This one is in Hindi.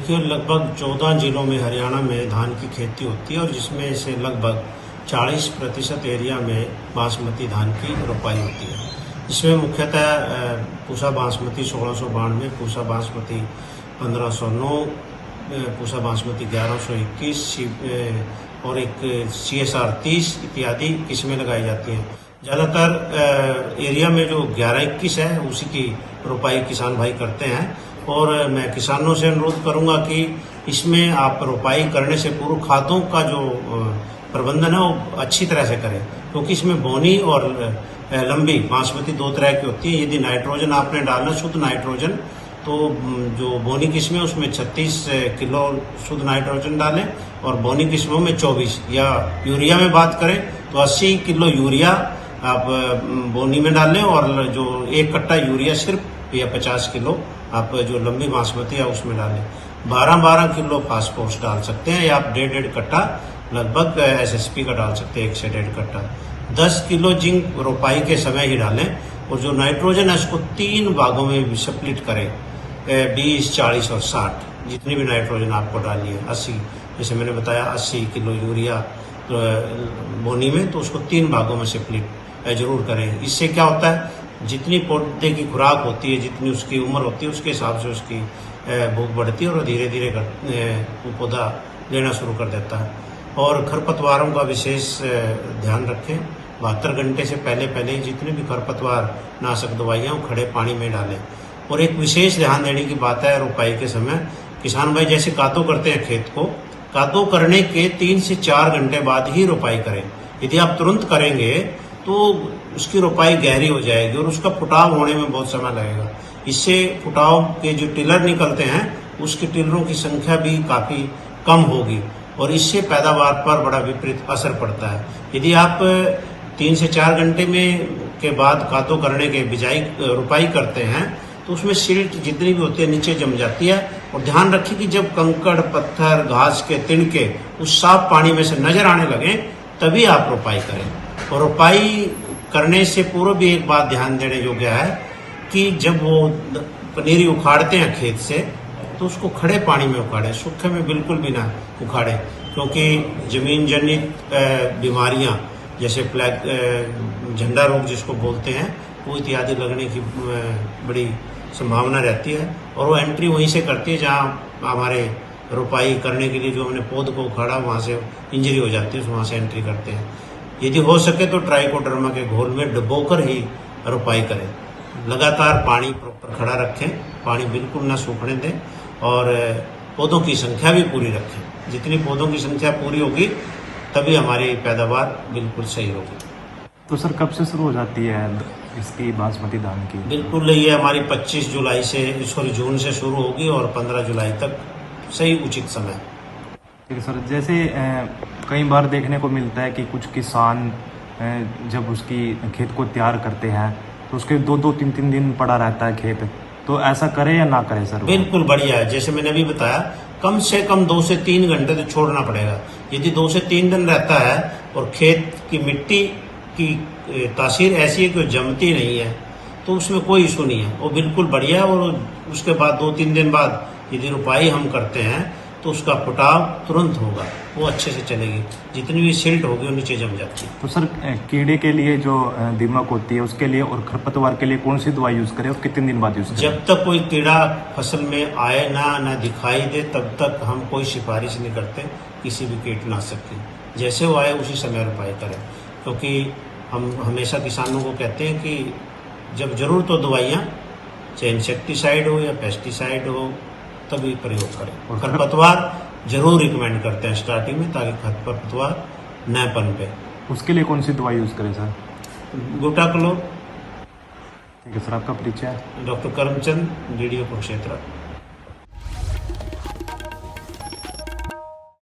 देखिए, लगभग 14 जिलों में हरियाणा में धान की खेती होती है और जिसमें से लगभग 40% एरिया में बासमती धान की रोपाई होती है। इसमें मुख्यतः पूसा बासमती 1692, पूसा बासमती 1509, पूसा बासमती 1121 और एक CSR 30 इत्यादि किस्में लगाई जाती हैं। ज़्यादातर एरिया में जो 11-21 है उसी की रोपाई किसान भाई करते हैं और मैं किसानों से अनुरोध करूंगा कि इसमें आप रोपाई करने से पूर्व खादों का जो प्रबंधन है वो अच्छी तरह से करें, क्योंकि इसमें बोनी और लंबी बासमती दो तरह की होती है। यदि नाइट्रोजन आपने डालना शुद्ध नाइट्रोजन, तो जो बोनी किस्में उसमें 36 किलो शुद्ध नाइट्रोजन डालें और बोनी किस्मों में 24, या यूरिया में बात करें तो 80 किलो यूरिया आप बोनी में डालें और जो 1 कट्टा यूरिया सिर्फ या 50 किलो आप जो लंबी बासमती है उसमें डालें। 12-12 किलो फास्फोरस डाल सकते हैं या आप 1.5 कट्टा लगभग SSP का डाल सकते हैं, 1 से 1.5 कट्टा। 10 किलो जिंक रोपाई के समय ही डालें और जो नाइट्रोजन है उसको 3 भागों में स्प्लिट करें, 20, 40 और 60, जितनी भी नाइट्रोजन आपको डालनी है। 80, जैसे मैंने बताया 80 किलो यूरिया बोनी में, तो उसको 3 भागों में स्प्लिट जरूर करें। इससे क्या होता है, जितनी पौधे की खुराक होती है, जितनी उसकी उम्र होती है, उसके हिसाब से उसकी भूख बढ़ती है और धीरे धीरे वो पौधा लेना शुरू कर देता है। और खरपतवारों का विशेष ध्यान रखें। 72 घंटे से पहले जितने भी खरपतवार नाशक दवाइयाँ खड़े पानी में डालें। और एक विशेष ध्यान देने की बात है, रोपाई के समय किसान भाई जैसे कादो करते हैं खेत को, कादो करने के 3 से 4 घंटे बाद ही रोपाई करें। यदि आप तुरंत करेंगे तो उसकी रोपाई गहरी हो जाएगी और उसका फुटाव होने में बहुत समय लगेगा। इससे फुटाव के जो टिलर निकलते हैं उसके टिलरों की संख्या भी काफ़ी कम होगी और इससे पैदावार पर बड़ा विपरीत असर पड़ता है। यदि आप 3 से 4 घंटे में के बाद कादो करने के बिजाई रोपाई करते हैं तो उसमें सिल्ट जितनी भी होती है नीचे जम जाती है। और ध्यान रखिए कि जब कंकड़, पत्थर, घास के तिनके उस साफ पानी में से नजर आने लगे तभी आप रोपाई करें। और रोपाई करने से पूर्व भी एक बात ध्यान देने योग्य है कि जब वो पनीरी उखाड़ते हैं खेत से तो उसको खड़े पानी में उखाड़ें, सूखे में बिल्कुल भी ना उखाड़ें, क्योंकि जमीन जनित बीमारियां जैसे झंडा रोग जिसको बोलते हैं वो इत्यादि लगने की बड़ी संभावना रहती है और वो एंट्री वहीं से करती है जहाँ हमारे रोपाई करने के लिए जो हमने पौध को उखाड़ा वहाँ से इंजरी हो जाती है, वहाँ से एंट्री करते हैं। यदि हो सके तो ट्राइकोडर्मा के घोल में डुबोकर ही रोपाई करें। लगातार पानी प्रॉपर खड़ा रखें, पानी बिल्कुल ना सूखने दें और पौधों की संख्या भी पूरी रखें। जितनी पौधों की संख्या पूरी होगी तभी हमारी पैदावार बिल्कुल सही होगी। तो सर कब से शुरू हो जाती है इसकी बासमती धान की? बिल्कुल ये हमारी 25 जुलाई से जून से शुरू होगी और 15 जुलाई तक सही उचित समय। ठीक है सर, जैसे कई बार देखने को मिलता है कि कुछ किसान जब उसकी खेत को तैयार करते हैं तो उसके 2-3 दिन पड़ा रहता है खेत, तो ऐसा करें या ना करें सर? बिल्कुल बढ़िया है, जैसे मैंने अभी बताया कम से कम 2 से 3 घंटे तो छोड़ना पड़ेगा। यदि 2 से 3 दिन रहता है और खेत की मिट्टी की तासीर ऐसी है कि वो जमती नहीं है तो उसमें कोई इशू नहीं है, वो बिल्कुल बढ़िया है। और उसके बाद 2-3 दिन बाद यदि रोपाई हम करते हैं तो उसका फुटाव तुरंत होगा, वो अच्छे से चलेगी। जितनी भी सिल्ट होगी वो नीचे जम जाती है। तो सर कीड़े के लिए जो दीमक होती है उसके लिए और खरपतवार के लिए कौन सी दवाई यूज़ करें और कितने दिन बाद यूज़ करें? जब तक कोई कीड़ा फसल में आए ना दिखाई दे तब तक हम कोई सिफारिश नहीं करते किसी भी कीटनाशक की। जैसे वो आए उसी समय रोपाई करें, क्योंकि हम हमेशा किसानों को कहते हैं कि जब जरूरत हो दवाइयाँ, चाहे इंसेक्टिसाइड हो या पेस्टिसाइड हो, तभी प्रयोग करें। और खरपतवार जरूर रिकमेंड करते हैं स्टार्टिंग में, ताकि खरपतवार न पनपे। उसके लिए कौन सी दवाई यूज़ करें सर? ग्लूटाक्लोर। ठीक है सर, आपका परिचय? Doctor Karamchand, DDO Kurukshetra.